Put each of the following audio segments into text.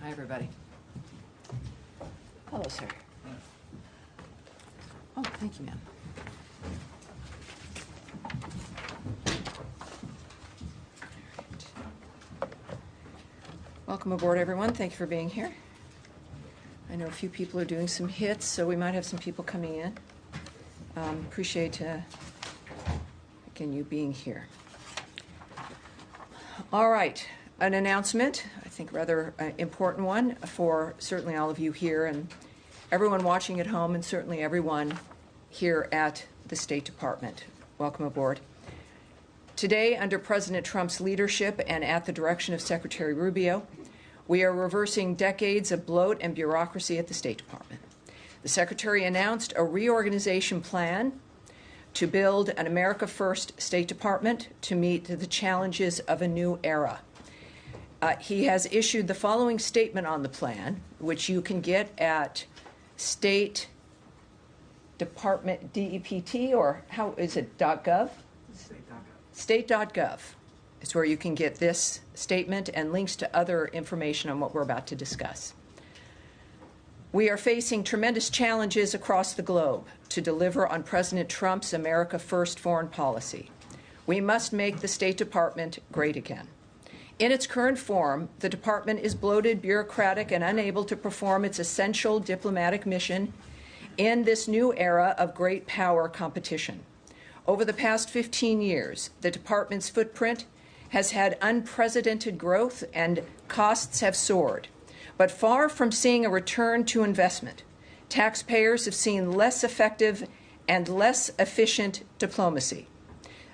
Hi, everybody. Hello, sir. Oh, thank you, ma'am. Welcome aboard, everyone. Thank you for being here. I know a few people are doing some hits, so we might have some people coming in. Appreciate, again, you being here. All right, an announcement, I think rather important one for certainly all of you here and everyone watching at home, and certainly everyone here at the State Department. Welcome aboard. Today, under President Trump's leadership and at the direction of Secretary Rubio, we are reversing decades of bloat and bureaucracy at the State Department. The Secretary announced a reorganization plan to build an America First State Department to meet the challenges of a new era. He has issued the following statement on the plan, which you can get at State Department DEPT, or how is it, .gov? State.gov is where you can get this statement and links to other information on what we're about to discuss. We are facing tremendous challenges across the globe to deliver on President Trump's America First foreign policy. We must make the State Department great again. In its current form, the department is bloated, bureaucratic, and unable to perform its essential diplomatic mission in this new era of great power competition. Over the past 15 years, the department's footprint has had unprecedented growth and costs have soared. But far from seeing a return to investment, taxpayers have seen less effective and less efficient diplomacy.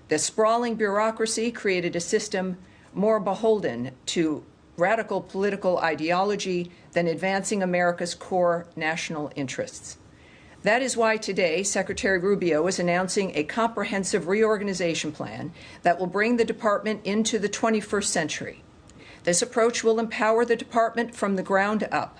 The sprawling bureaucracy created a system more beholden to radical political ideology than advancing America's core national interests. That is why today Secretary Rubio is announcing a comprehensive reorganization plan that will bring the department into the 21st century. This approach will empower the department from the ground up,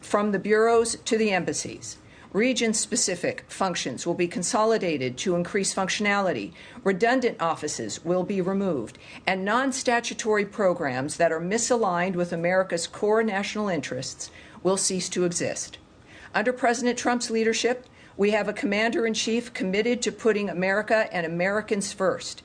from the bureaus to the embassies. Region-specific functions will be consolidated to increase functionality, redundant offices will be removed, and non-statutory programs that are misaligned with America's core national interests will cease to exist. Under President Trump's leadership, we have a commander-in-chief committed to putting America and Americans first.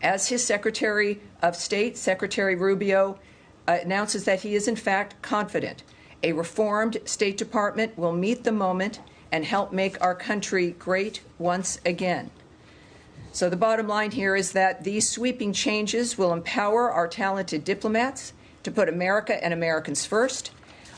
As his Secretary of State, Secretary Rubio, announces that he is in fact confident a reformed State Department will meet the moment and help make our country great once again. So the bottom line here is that these sweeping changes will empower our talented diplomats to put America and Americans first.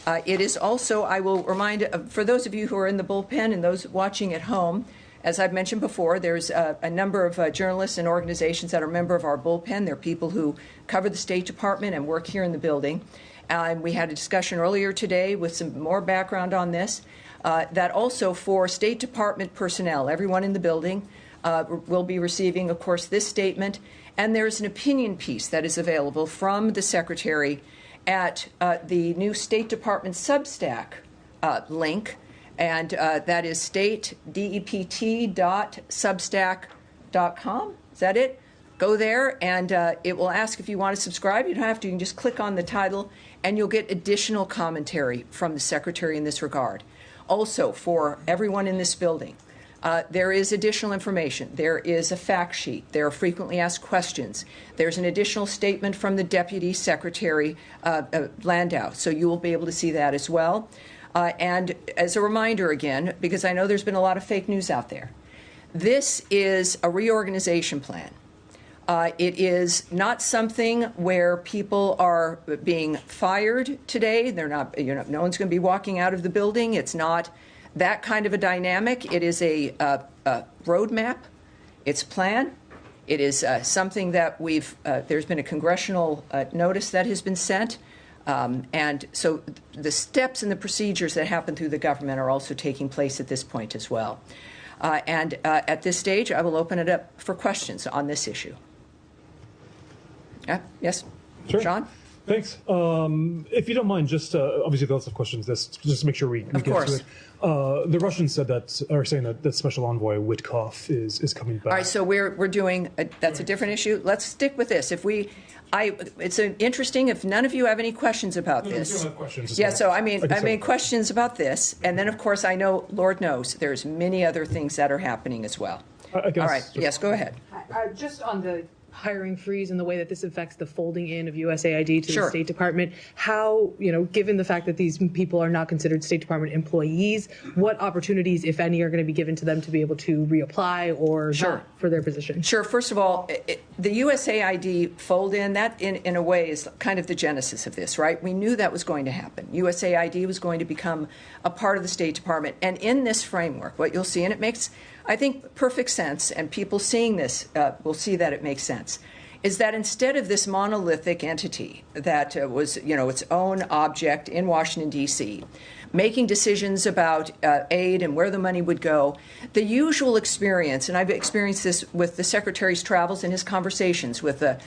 It is also, I will remind, for those of you who are in the bullpen and those watching at home, as I've mentioned before, there's a number of journalists and organizations that are a member of our bullpen. They're people who cover the State Department and work here in the building. And we had a discussion earlier today with some more background on this, that also for State Department personnel, everyone in the building will be receiving, of course, this statement. And there's an opinion piece that is available from the Secretary at the new State Department Substack link. And that is statedept.substack.com. Is that it? Go there, and it will ask if you want to subscribe. You don't have to. You can just click on the title, and you'll get additional commentary from the Secretary in this regard. Also, for everyone in this building, there is additional information. There is a fact sheet. There are frequently asked questions. There's an additional statement from the Deputy Secretary Landau, so you will be able to see that as well. And as a reminder again, because I know there's been a lot of fake news out there, this is a reorganization plan. It is not something where people are being fired today. They're not, no one's going to be walking out of the building. It's not that kind of a dynamic. It is a roadmap. It's a plan. It is something that there's been a congressional notice that has been sent. And so the steps and the procedures that happen through the government are also taking place at this point as well. And at this stage, I will open it up for questions on this issue. Yeah, yes? Sure. Sean? Thanks. If you don't mind, just obviously lots of questions. Just to make sure we get to it. The Russians said that, are saying that Special Envoy Witkoff is coming back. All right, so we're doing that's a different issue. Let's stick with this. It's interesting. If none of you have any questions about this, you don't have questions. Yeah. So I mean questions about this, and then of course I know, Lord knows, there's many other things that are happening as well. I guess, all right. Yes. Go ahead. Just on the hiring freeze and the way that this affects the folding in of USAID to the State Department, how, given the fact that these people are not considered State Department employees, what opportunities, if any, are going to be given to them to be able to reapply or not for their position? Sure. First of all, the USAID fold in, that in a way is kind of the genesis of this, right? We knew that was going to happen. USAID was going to become a part of the State Department. And in this framework, what you'll see, and it makes, I think, perfect sense, and people seeing this will see that it makes sense, is that instead of this monolithic entity that was, its own object in Washington, D.C., making decisions about aid and where the money would go, the usual experience, and I've experienced this with the Secretary's travels and his conversations with the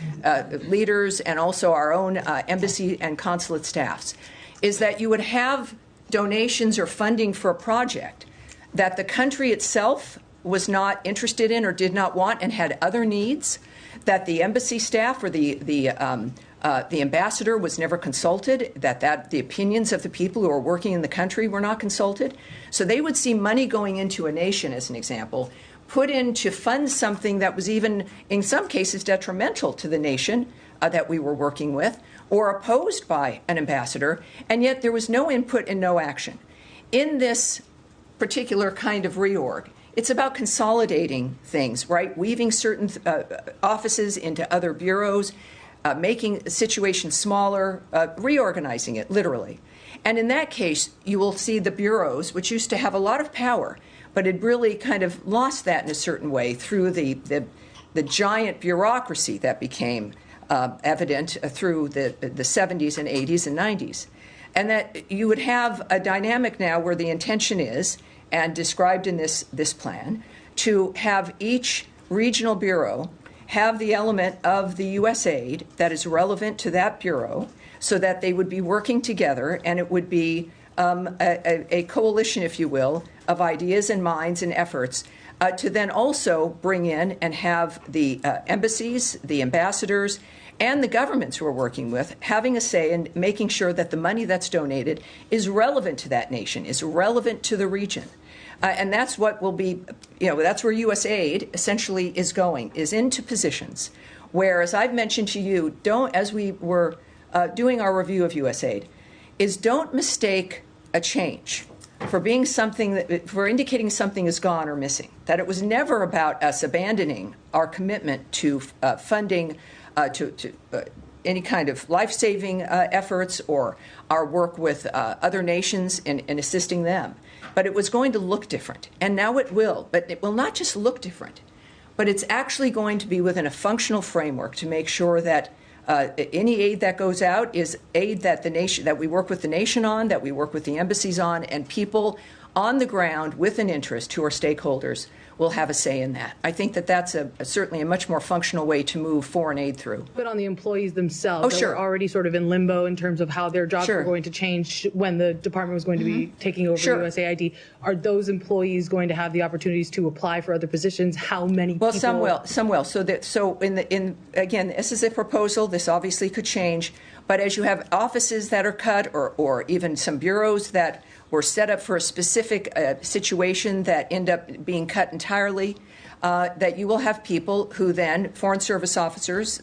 leaders and also our own embassy and consulate staffs, is that you would have donations or funding for a project that the country itself was not interested in or did not want and had other needs, that the embassy staff or the ambassador was never consulted, that the opinions of the people who are working in the country were not consulted. So they would see money going into a nation, as an example, put in to fund something that was even, in some cases, detrimental to the nation that we were working with, or opposed by an ambassador, and yet there was no input and no action. In this particular kind of reorg, it's about consolidating things, right? Weaving certain offices into other bureaus, making situations smaller, reorganizing it, literally. And in that case, you will see the bureaus, which used to have a lot of power, but had really kind of lost that in a certain way through the giant bureaucracy that became evident through the 70s and 80s and 90s. And that you would have a dynamic now where the intention is, and described in this plan, to have each regional bureau have the element of the USAID that is relevant to that bureau, so that they would be working together, and it would be a coalition, if you will, of ideas and minds and efforts to then also bring in and have the embassies, the ambassadors, and the governments we're working with having a say in making sure that the money that's donated is relevant to that nation, is relevant to the region. And that's what will be, that's where USAID essentially is going, is into positions where, as I've mentioned to you, as we were doing our review of USAID, is don't mistake a change for being something for indicating something is gone or missing. That it was never about us abandoning our commitment to funding to any kind of life-saving efforts or our work with other nations in assisting them. But it was going to look different, and now it will. But it will not just look different, but it's actually going to be within a functional framework to make sure that any aid that goes out is aid that the nation, that we work with the nation on, that we work with the embassies on, and people on the ground with an interest who are stakeholders will have a say in that. I think that that's certainly a much more functional way to move foreign aid through. But on the employees themselves, they're already sort of in limbo in terms of how their jobs were going to change when the department was going to be taking over USAID. Are those employees going to have the opportunities to apply for other positions? How many people? Well, some will. So again, this is a proposal. This obviously could change. But as you have offices that are cut, or even some bureaus that were set up for a specific situation that end up being cut entirely, that you will have people who then, Foreign Service officers,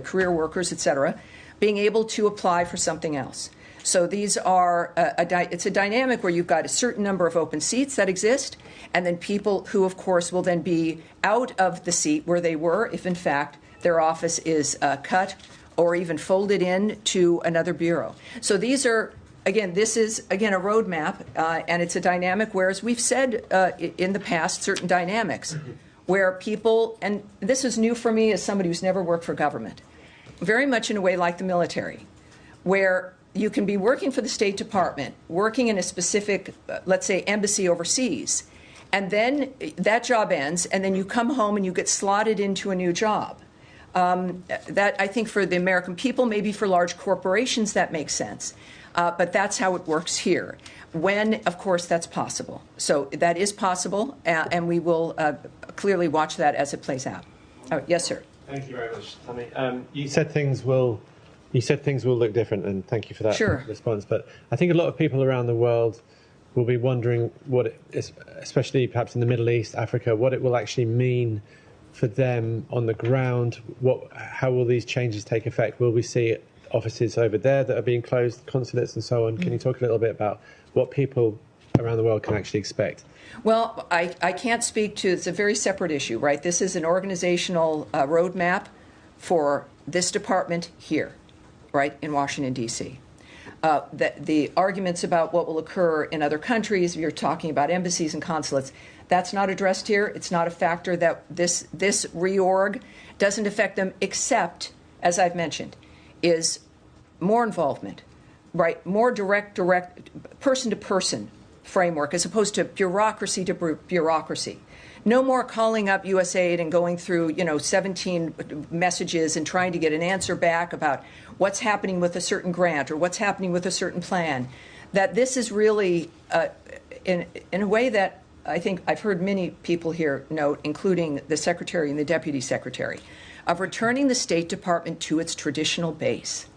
career workers, et cetera, being able to apply for something else. So these are, it's a dynamic where you've got a certain number of open seats that exist, and then people who, of course, will then be out of the seat where they were if, in fact, their office is cut or even folded in to another bureau. So these are, again, this is, again, a roadmap, and it's a dynamic, whereas we've said in the past certain dynamics where people, and this is new for me as somebody who's never worked for government, very much in a way like the military, where you can be working for the State Department, working in a specific, let's say, embassy overseas, and then that job ends, and then you come home and you get slotted into a new job. That, I think, for the American people, maybe for large corporations, that makes sense. But that's how it works here, when, of course, that's possible. So that is possible, and we will clearly watch that as it plays out. Oh, yes, sir. Thank you very much, Tammy. You said things will look different, and thank you for that response. But I think a lot of people around the world will be wondering what it is, especially perhaps in the Middle East, Africa, what it will actually mean for them on the ground. How will these changes take effect? Will we see offices over there that are being closed, consulates and so on? Can you talk a little bit about what people around the world can actually expect? Well, I can't speak to, it's a very separate issue, right? This is an organizational roadmap for this department here, right, in Washington, D.C. The arguments about what will occur in other countries, you're talking about embassies and consulates, that's not addressed here. It's not a factor that this reorg doesn't affect them, except, as I've mentioned, is more involvement, right? More direct, person-to-person framework as opposed to bureaucracy to bureaucracy. No more calling up USAID and going through, 17 messages and trying to get an answer back about what's happening with a certain grant or what's happening with a certain plan. That this is really, in a way that I think I've heard many people here note, including the Secretary and the Deputy Secretary, of returning the State Department to its traditional base,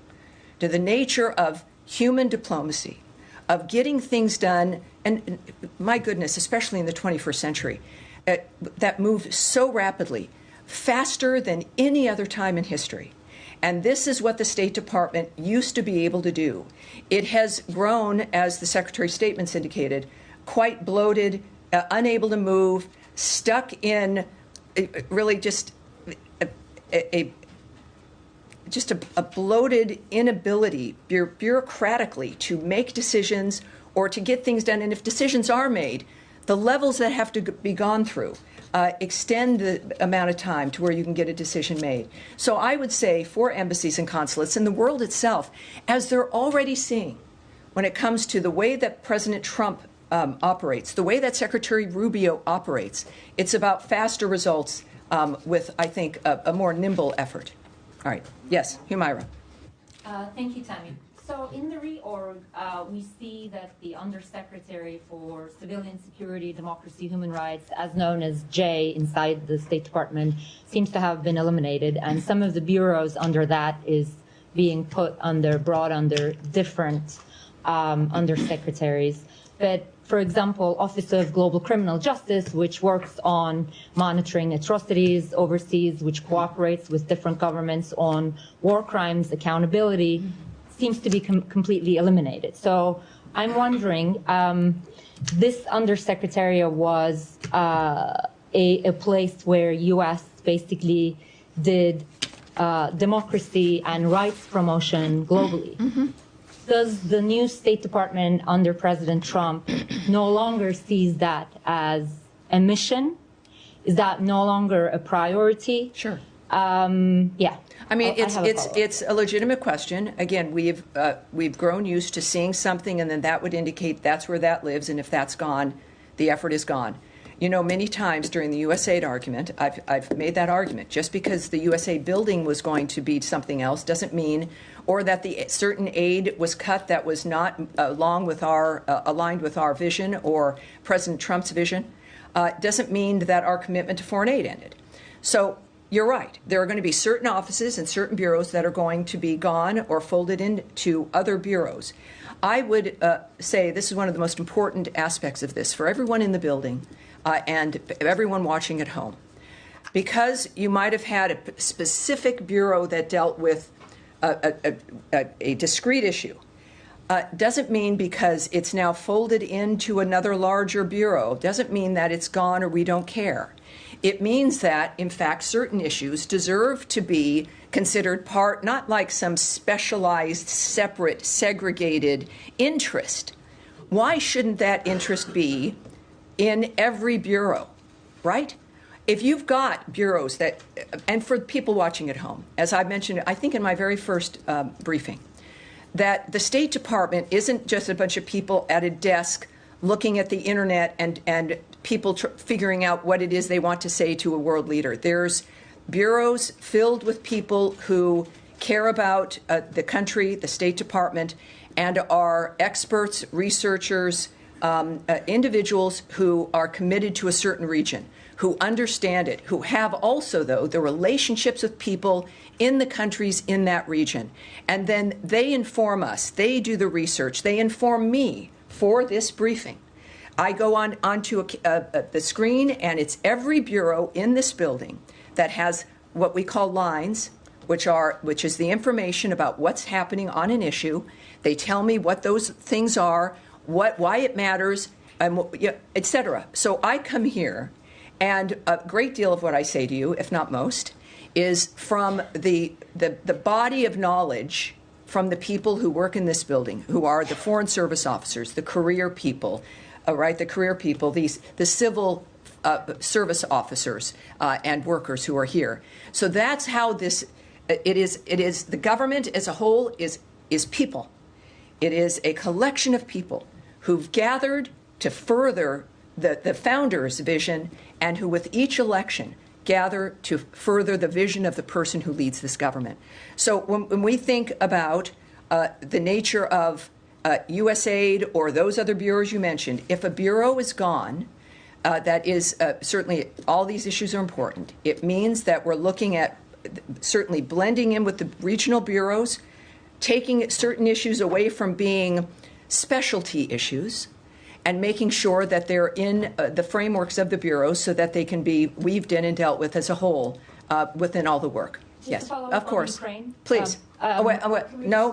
to the nature of human diplomacy, of getting things done, and my goodness, especially in the 21st century, that move so rapidly, faster than any other time in history. And this is what the State Department used to be able to do. It has grown, as the Secretary's statements indicated, quite bloated, unable to move, stuck in really just a bloated inability bureaucratically to make decisions or to get things done. And if decisions are made, the levels that have to be gone through extend the amount of time to where you can get a decision made. So I would say for embassies and consulates and the world itself, as they're already seeing when it comes to the way that President Trump operates, the way that Secretary Rubio operates, it's about faster results with, I think, a more nimble effort. All right. Yes, Humaira. Thank you, Tammy. So in the reorg, we see that the Undersecretary for Civilian Security, Democracy, Human Rights, as known as J inside the State Department, seems to have been eliminated, and some of the bureaus under that is being brought under different undersecretaries. But for example, Office of Global Criminal Justice, which works on monitoring atrocities overseas, which cooperates with different governments on war crimes, accountability, seems to be completely eliminated. So I'm wondering, this undersecretariat was a place where U.S. basically did democracy and rights promotion globally. Mm-hmm. Does the new State Department under President Trump no longer sees that as a mission? Is that no longer a priority? Sure. Yeah. I mean, it's a legitimate question. Again, we've grown used to seeing something, and then that would indicate that's where that lives, and if that's gone, the effort is gone. You know, many times during the USAID argument, I've made that argument. Just because the USAID building was going to be something else doesn't mean, or that the certain aid was cut that was not aligned with our vision or President Trump's vision, doesn't mean that our commitment to foreign aid ended. So you're right. There are going to be certain offices and certain bureaus that are going to be gone or folded into other bureaus. I would say this is one of the most important aspects of this for everyone in the building and everyone watching at home. Because you might have had a specific bureau that dealt with a discrete issue, doesn't mean because it's now folded into another larger bureau, doesn't mean that it's gone or we don't care. It means that, in fact, certain issues deserve to be considered part, not like some specialized, separate, segregated interest. Why shouldn't that interest be in every bureau, right? If you've got bureaus that, and for people watching at home, as I mentioned, I think in my very first briefing, that the State Department isn't just a bunch of people at a desk looking at the internet and people figuring out what it is they want to say to a world leader. There's bureaus filled with people who care about the country, the State Department, and are experts, researchers, individuals who are committed to a certain region, who understand it, who have also, though, the relationships with people in the countries in that region. And then they inform us. They do the research. They inform me for this briefing. I go onto the screen, and it's every bureau in this building that has what we call lines, which is the information about what's happening on an issue. They tell me what those things are, why it matters, etc. So I come here, and a great deal of what I say to you, if not most, is from the body of knowledge from the people who work in this building, who are the Foreign Service officers, the career people, the civil service officers and workers who are here. So that's how this. It is the government as a whole is people. It is a collection of people who've gathered to further the founder's vision, and who with each election gather to further the vision of the person who leads this government. So when we think about the nature of USAID or those other bureaus you mentioned, if a bureau is gone, that is certainly all these issues are important. It means that we're looking at certainly blending in with the regional bureaus, taking certain issues away from being specialty issues, and making sure that they're in the frameworks of the bureaus so that they can be weaved in and dealt with as a whole within all the work. Yes, of course. Please. No,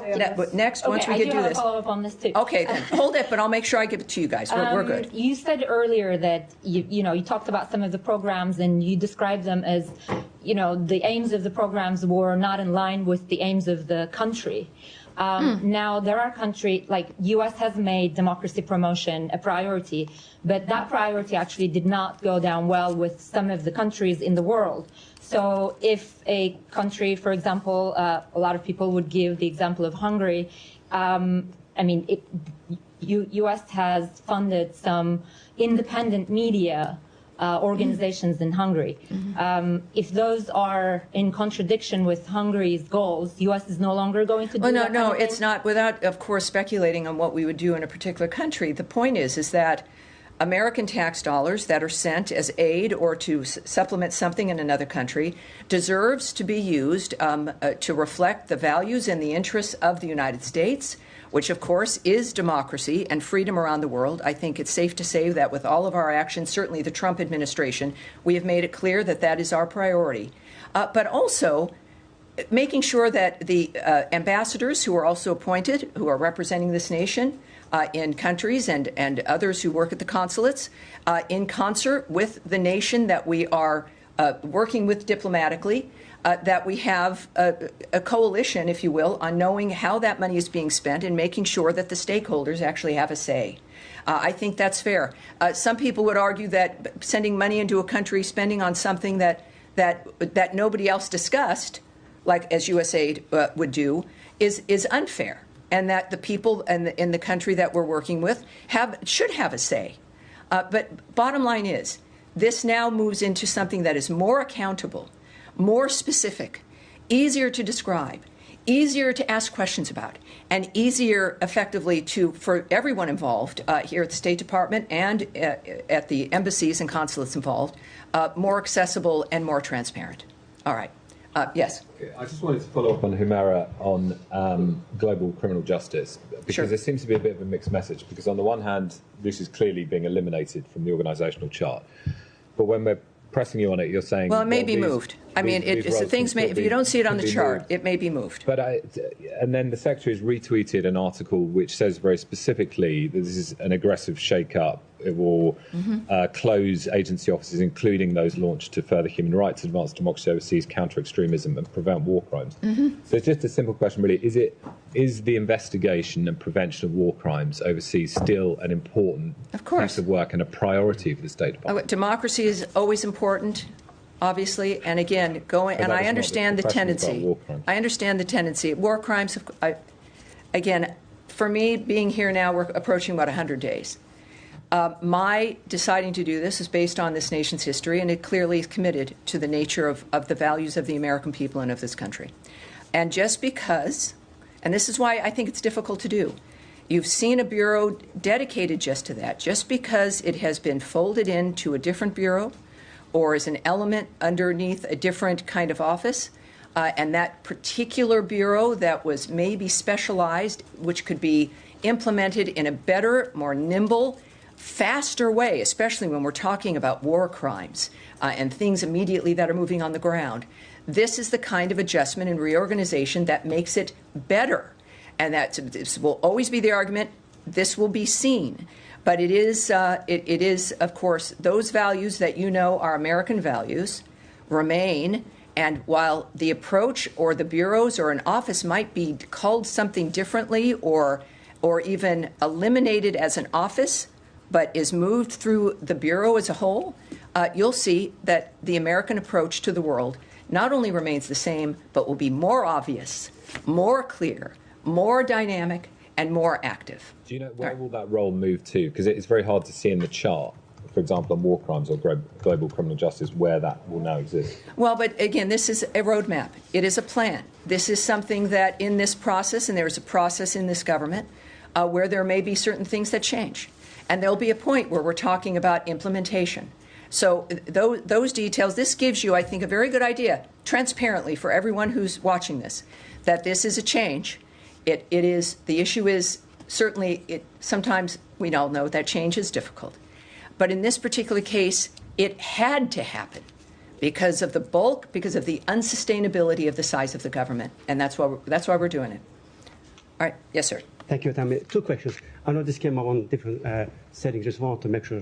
next, okay, once we get do this. Follow up on this too. Okay, then hold it, but I'll make sure I give it to you guys. We're good. You said earlier that you talked about some of the programs, and you described them as, the aims of the programs were not in line with the aims of the country. Now, there are countries, like U.S. has made democracy promotion a priority, but that priority actually did not go down well with some of the countries in the world. So if a country, for example, a lot of people would give the example of Hungary, U.S. has funded some independent media organizations in Hungary. If those are in contradiction with Hungary's goals, U.S. is no longer going to do that. No, it's not. Without, of course, speculating on what we would do in a particular country, the point is that American tax dollars that are sent as aid or to supplement something in another country deserves to be used to reflect the values and the interests of the United States, which, of course, is democracy and freedom around the world. I think it's safe to say that with all of our actions, certainly the Trump administration, we have made it clear that that is our priority. But also making sure that the ambassadors who are also appointed, who are representing this nation in countries and others who work at the consulates, in concert with the nation that we are working with diplomatically, that we have a coalition, if you will, on knowing how that money is being spent and making sure that the stakeholders actually have a say. I think that's fair. Some people would argue that sending money into a country, spending on something that nobody else discussed, like as USAID would do, is unfair, and that the people in the country that we're working with should have a say. But bottom line is, this now moves into something that is more accountable, more specific, easier to describe, easier to ask questions about, and easier effectively for everyone involved here at the State Department and at the embassies and consulates involved, more accessible and more transparent. All right. Yes. Okay, I just wanted to follow up on Humera on global criminal justice, because there seems to be a bit of a mixed message, because on the one hand, this is clearly being eliminated from the organisational chart. But when we're pressing you on it, you're saying... Well, it may be moved. I mean, if you don't see it on the chart, it may be moved. But and then the Secretary has retweeted an article which says very specifically that this is an aggressive shake-up. It will close agency offices, including those launched to further human rights, advance democracy overseas, counter extremism, and prevent war crimes. So it's just a simple question, really. Is the investigation and prevention of war crimes overseas still an important piece of work and a priority for the State Department? Democracy is always important, obviously, and again, I understand the tendency. I understand the tendency. War crimes, again, for me, being here now, we're approaching about 100 days. My deciding to do this is based on this nation's history, and it clearly is committed to the nature of the values of the American people and of this country. And just because, and this is why I think it's difficult to do, you've seen a bureau dedicated just to that, just because it has been folded into a different bureau or is an element underneath a different kind of office, and that particular bureau that was maybe specialized, which could be implemented in a better, more nimble, faster way, especially when we're talking about war crimes and things immediately that are moving on the ground. This is the kind of adjustment and reorganization that makes it better. And this will always be the argument. This will be seen. But it is, of course, those values that you know are American values remain. And while the approach or the bureaus or an office might be called something differently or even eliminated as an office, but is moved through the bureau as a whole, you'll see that the American approach to the world not only remains the same, but will be more obvious, more clear, more dynamic, and more active. Do you know where will that role move to? Because it's very hard to see in the chart, for example, on war crimes or global criminal justice, where that will now exist. Well, but again, this is a roadmap. It is a plan. This is something that in this process, and there is a process in this government, where there may be certain things that change. And there'll be a point where we're talking about implementation. So those details, this gives you, I think, a very good idea, transparently for everyone who's watching this, that this is a change. It is, the issue is certainly, sometimes we all know that change is difficult. But in this particular case, it had to happen because of the bulk, because of the unsustainability of the size of the government. And that's why we're doing it. All right. Yes, sir. Thank you, Tammy. Two questions. I know this came up on different settings. Just want to make sure.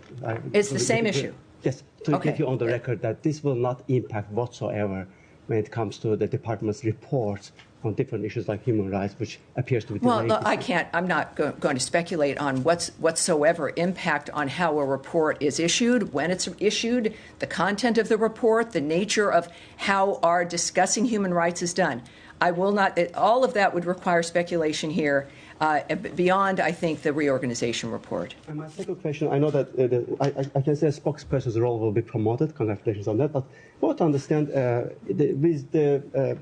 It's the same issue. Yes, to get you on the record that this will not impact whatsoever when it comes to the department's reports on different issues like human rights, which appears to be. Well, no, I can't. I'm not going to speculate on whatsoever impact on how a report is issued, when it's issued, the content of the report, the nature of how our discussing human rights is done. I will not. All of that would require speculation here. Beyond, I think, the reorganization report. And my second question, I know that I can say a spokesperson's role will be promoted. Congratulations on that. But I want to understand with the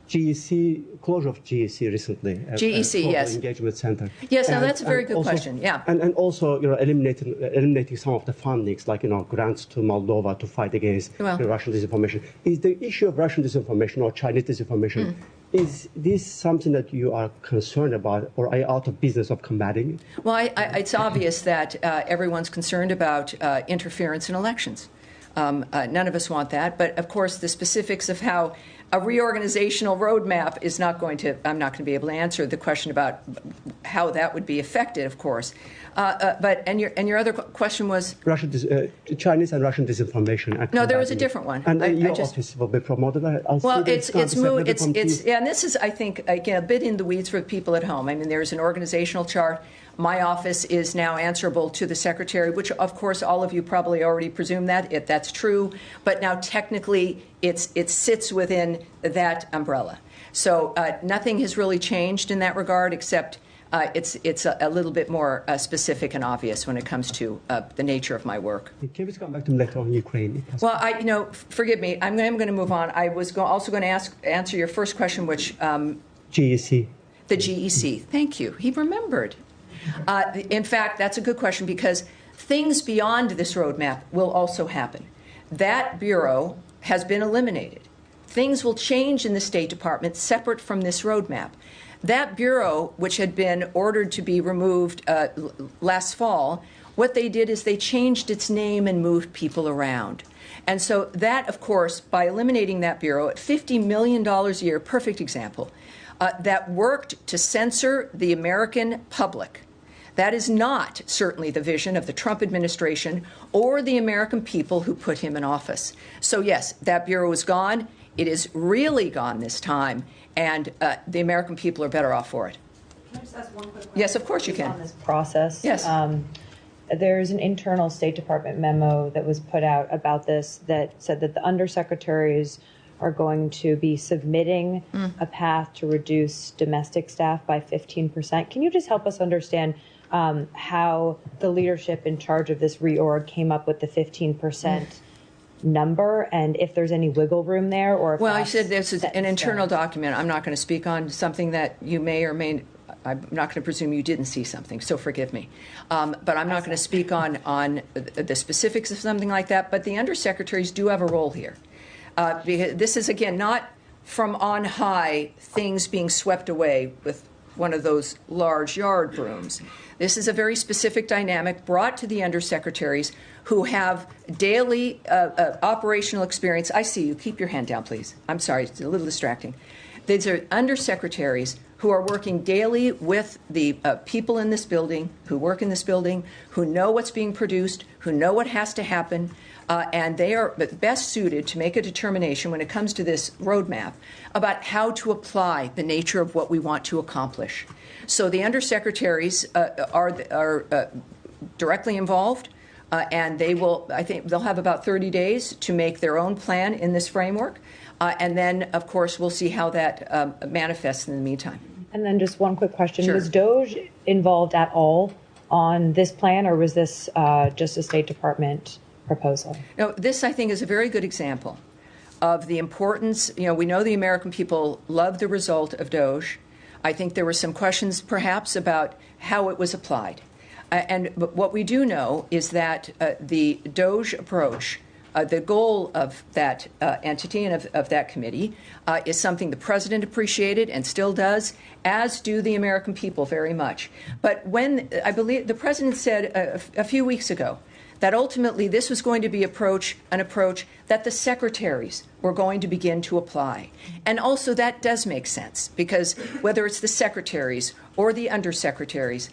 GEC, closure of GEC recently. GEC, yes. Engagement Center. Yes, no, that's a very good question, yeah. And also, eliminating some of the fundings, like, grants to Moldova to fight against Russian disinformation. Is the issue of Russian disinformation or Chinese disinformation, is this something that you are concerned about, or are you out of business of combating? Well, it's obvious that everyone's concerned about interference in elections. None of us want that, but of course the specifics of how a reorganizational roadmap is not going to, I'm not going to be able to answer the question about how that would be affected, of course. And your other question was? Chinese and Russian disinformation. No, there was a different one. And your office will be promoted? Well, it's moved, and this is, I think, again, a bit in the weeds for people at home. I mean, there's an organizational chart. My office is now answerable to the secretary, which, of course, all of you probably already presume that. That's true. But now, technically, it sits within that umbrella. So nothing has really changed in that regard, except it's a little bit more specific and obvious when it comes to the nature of my work. Can we come back to later on Ukraine? Well, forgive me. I'm going to move on. I was also going to answer your first question, which GEC. The GEC. Thank you. He remembered. In fact, that's a good question because things beyond this roadmap will also happen. That bureau has been eliminated. Things will change in the State Department separate from this roadmap. That bureau, which had been ordered to be removed last fall, what they did is they changed its name and moved people around. And so that, of course, by eliminating that bureau at $50 million a year, perfect example, that worked to censor the American public. That is not certainly the vision of the Trump administration or the American people who put him in office. So, yes, that bureau is gone. It is really gone this time, and the American people are better off for it. Can I just ask one quick question? Yes, of course you can. On this process, yes. There's an internal State Department memo that was put out about this that said that the undersecretaries are going to be submitting a path to reduce domestic staff by 15%. Can you just help us understand how the leadership in charge of this reorg came up with the 15% number, and if there's any wiggle room there, or if I said this is an internal document. I'm not going to speak on something that you may or may. I'm not going to presume you didn't see something, so forgive me. But I'm not going to speak on the specifics of something like that. But the undersecretaries do have a role here. This is, again, not from on high things being swept away with one of those large yard brooms. This is a very specific dynamic brought to the undersecretaries who have daily operational experience. I see you. Keep your hand down, please. I'm sorry. It's a little distracting. These are undersecretaries who are working daily with the people in this building, who work in this building, who know what's being produced, who know what has to happen, and they are best suited to make a determination when it comes to this roadmap about how to apply the nature of what we want to accomplish. So the undersecretaries are directly involved, and they will, I think they'll have about 30 days to make their own plan in this framework. And then, of course, we'll see how that manifests in the meantime. And then just one quick question. Sure. Was DOJ involved at all on this plan, or was this just a State Department proposal? No, this, I think, is a very good example of the importance. We know the American people love the result of DOJ. I think there were some questions, perhaps, about how it was applied. But what we do know is that the DOJ approach, the goal of that entity and of that committee is something the president appreciated and still does, as do the American people very much. But when I believe the president said a few weeks ago that ultimately this was going to be an approach that the secretaries were going to begin to apply. And also that does make sense, because whether it's the secretaries or the undersecretaries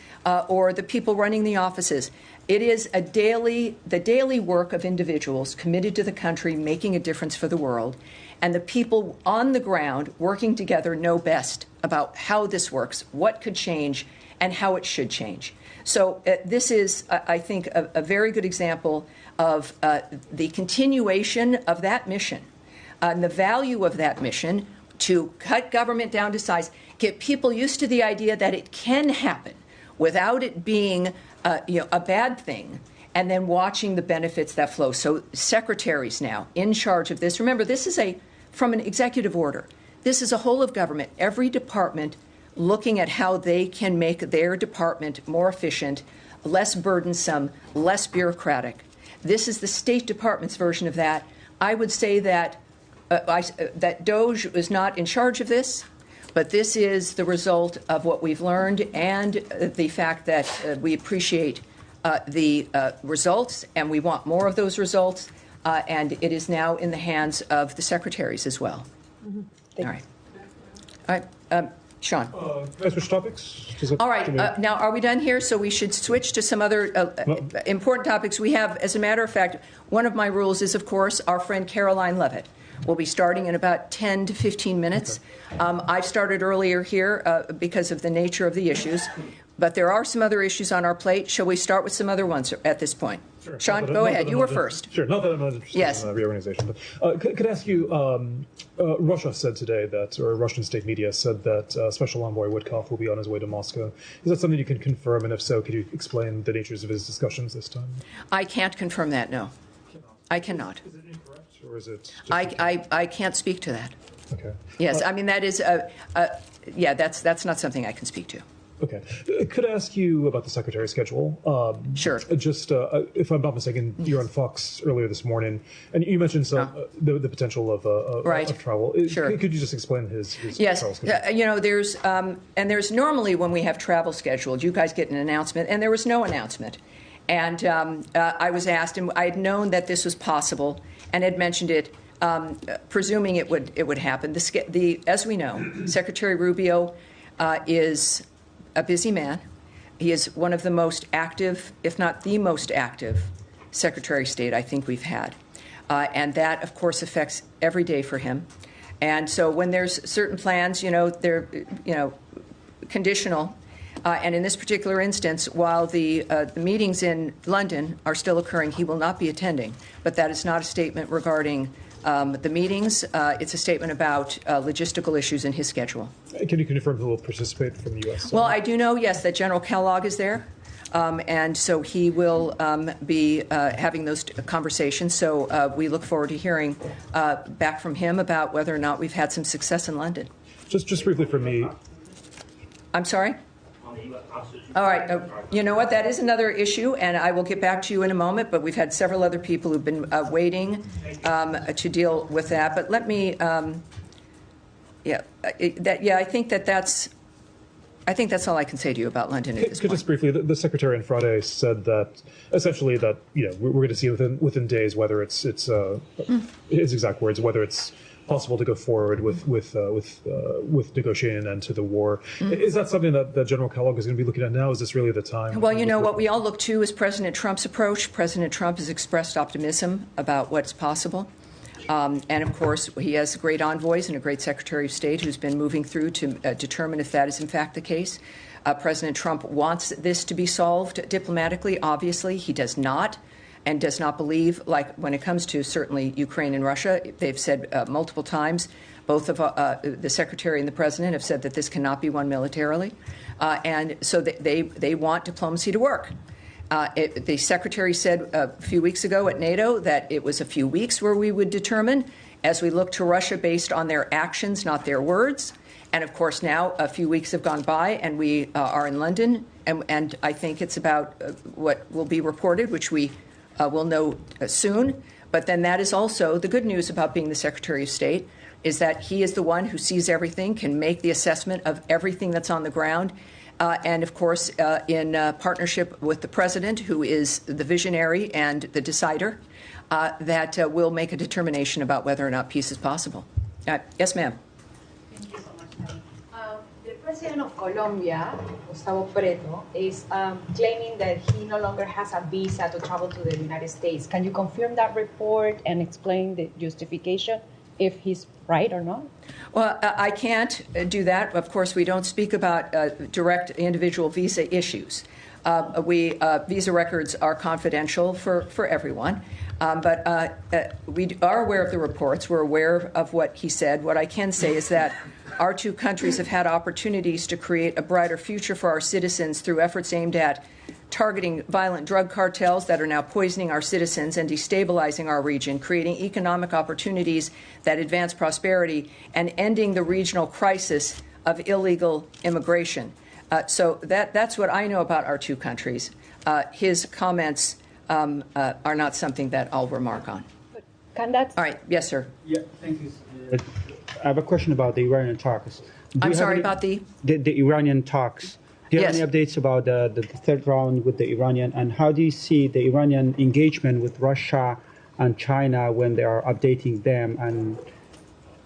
or the people running the offices, it is the daily work of individuals committed to the country, making a difference for the world. And the people on the ground working together know best about how this works, what could change, and how it should change. So this is, I think, a very good example of the continuation of that mission and the value of that mission to cut government down to size, get people used to the idea that it can happen without it being a bad thing, and then watching the benefits that flow. So secretaries now in charge of this. Remember, this is from an executive order. This is a whole of government, every department looking at how they can make their department more efficient, less burdensome, less bureaucratic. This is the State Department's version of that. I would say that that DOJ is not in charge of this, but this is the result of what we've learned and the fact that we appreciate the results, and we want more of those results, and it is now in the hands of the secretaries as well. Mm-hmm. All right. Sean. Can I switch topics? All right. Now, are we done here? So we should switch to some other important topics. We have, as a matter of fact, one of my rules is, of course, our friend Caroline Levitt. We'll be starting in about 10 to 15 minutes. Okay. I've started earlier here because of the nature of the issues. But there are some other issues on our plate. Shall we start with some other ones at this point? Sure. Sean, go ahead. You were first. Sure. Not that I'm not interested in reorganization. But could I ask you, Russia said today that, or Russian state media said that Special Envoy Witkoff will be on his way to Moscow. Is that something you can confirm? And if so, could you explain the natures of his discussions this time? I can't confirm that, no. I cannot. Is it incorrect, or is it? I can't speak to that. Okay. Yes, I mean, that is, yeah, that's not something I can speak to. Okay. Could I ask you about the secretary's schedule? Sure. Just, if I'm not mistaken, you were on Fox earlier this morning, and you mentioned the potential of travel. Sure. Could you just explain his travel Yes. schedule? There's normally when we have travel scheduled, you guys get an announcement, and there was no announcement. And I was asked, and I had known that this was possible, and had mentioned it, presuming it would happen. As we know, Secretary Rubio is a busy man. He is one of the most active, if not the most active, Secretary of State I think we've had. And that, of course, affects every day for him. And so when there's certain plans, they're, conditional. And in this particular instance, while the meetings in London are still occurring, he will not be attending. But that is not a statement regarding the meetings. It's a statement about logistical issues in his schedule. Can you confirm who will participate from the U.S.? Well, I do know, yes, that General Kellogg is there. And so he will be having those conversations. So we look forward to hearing back from him about whether or not we've had some success in London. Just briefly for me. I'm sorry? All right. You know what? That is another issue, and I will get back to you in a moment, but we've had several other people who've been waiting to deal with that. But let me, I think that's all I can say to you about London at this point. Just briefly, the Secretary on Friday said that essentially that we're going to see within days whether it's his exact words, whether it's possible to go forward with negotiating an end to the war. Is that something that General Kellogg is going to be looking at now? Is this really the time? Well, what we all look to is President Trump's approach. President Trump has expressed optimism about what's possible. And, of course, he has great envoys and a great Secretary of State who's been moving through to determine if that is, in fact, the case. President Trump wants this to be solved diplomatically. Obviously, he does not, and does not believe, like when it comes to certainly Ukraine and Russia, they've said multiple times, both of the Secretary and the President have said that this cannot be won militarily. And so they want diplomacy to work. The Secretary said a few weeks ago at NATO that it was a few weeks where we would determine as we look to Russia based on their actions, not their words. And, of course, now a few weeks have gone by and we are in London. And I think it's about what will be reported, which we will know soon. But then that is also the good news about being the Secretary of State, is that he is the one who sees everything, can make the assessment of everything that's on the ground. And, of course, in partnership with the President, who is the visionary and the decider, that will make a determination about whether or not peace is possible. Yes, ma'am. Thank you so much, Tammy. The President of Colombia, Gustavo Petro, is claiming that he no longer has a visa to travel to the United States. Can you confirm that report and explain the justification, if he's right or not? Well, I can't do that. Of course, we don't speak about direct individual visa issues. Visa records are confidential for everyone. But we are aware of the reports. We're aware of what he said. What I can say is that our two countries have had opportunities to create a brighter future for our citizens through efforts aimed at targeting violent drug cartels that are now poisoning our citizens and destabilizing our region, creating economic opportunities that advance prosperity, and ending the regional crisis of illegal immigration. So that's what I know about our two countries. His comments are not something that I'll remark on. Can that? All right. Yes, sir. Yeah, thank you. I have a question about the Iranian talks. I'm sorry, about the Iranian talks. Do you have any updates about the third round with the Iranian, and how do you see the Iranian engagement with Russia and China when they are updating them and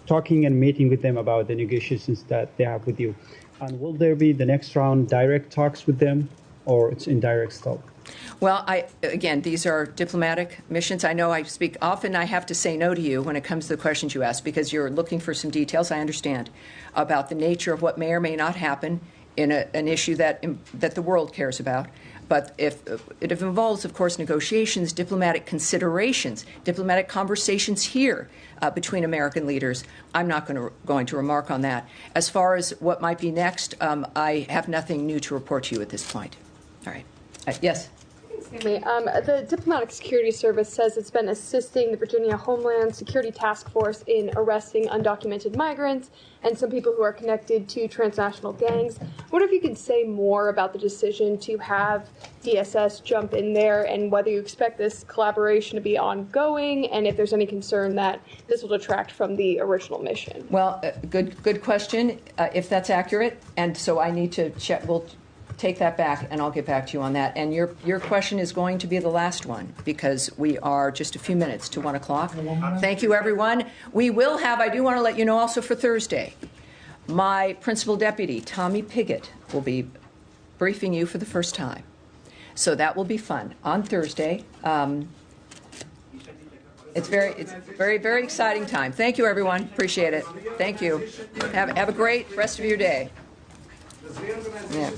talking and meeting with them about the negotiations that they have with you? And will there be the next round direct talks with them, or it's indirect still? Well, again, these are diplomatic missions. I know I speak often. I have to say no to you when it comes to the questions you ask because you're looking for some details, I understand, about the nature of what may or may not happen in an issue that the world cares about. But if it involves, of course, negotiations, diplomatic considerations, diplomatic conversations here between American leaders, I'm not going to remark on that. As far as what might be next, I have nothing new to report to you at this point. All right. Yes? The Diplomatic Security Service says it's been assisting the Virginia Homeland Security Task Force in arresting undocumented migrants and some people who are connected to transnational gangs. I wonder if you could say more about the decision to have DSS jump in there and whether you expect this collaboration to be ongoing and if there's any concern that this will detract from the original mission. Well, good question, if that's accurate. And so I need to check. We'll take that back, and I'll get back to you on that. And your question is going to be the last one because we are just a few minutes to 1 o'clock. Thank you, everyone. We will have, I do want to let you know also for Thursday, my principal deputy, Tommy Pigott, will be briefing you for the first time. So that will be fun on Thursday. It's very, very exciting time. Thank you, everyone. Appreciate it. Thank you. Have a great rest of your day. Yeah.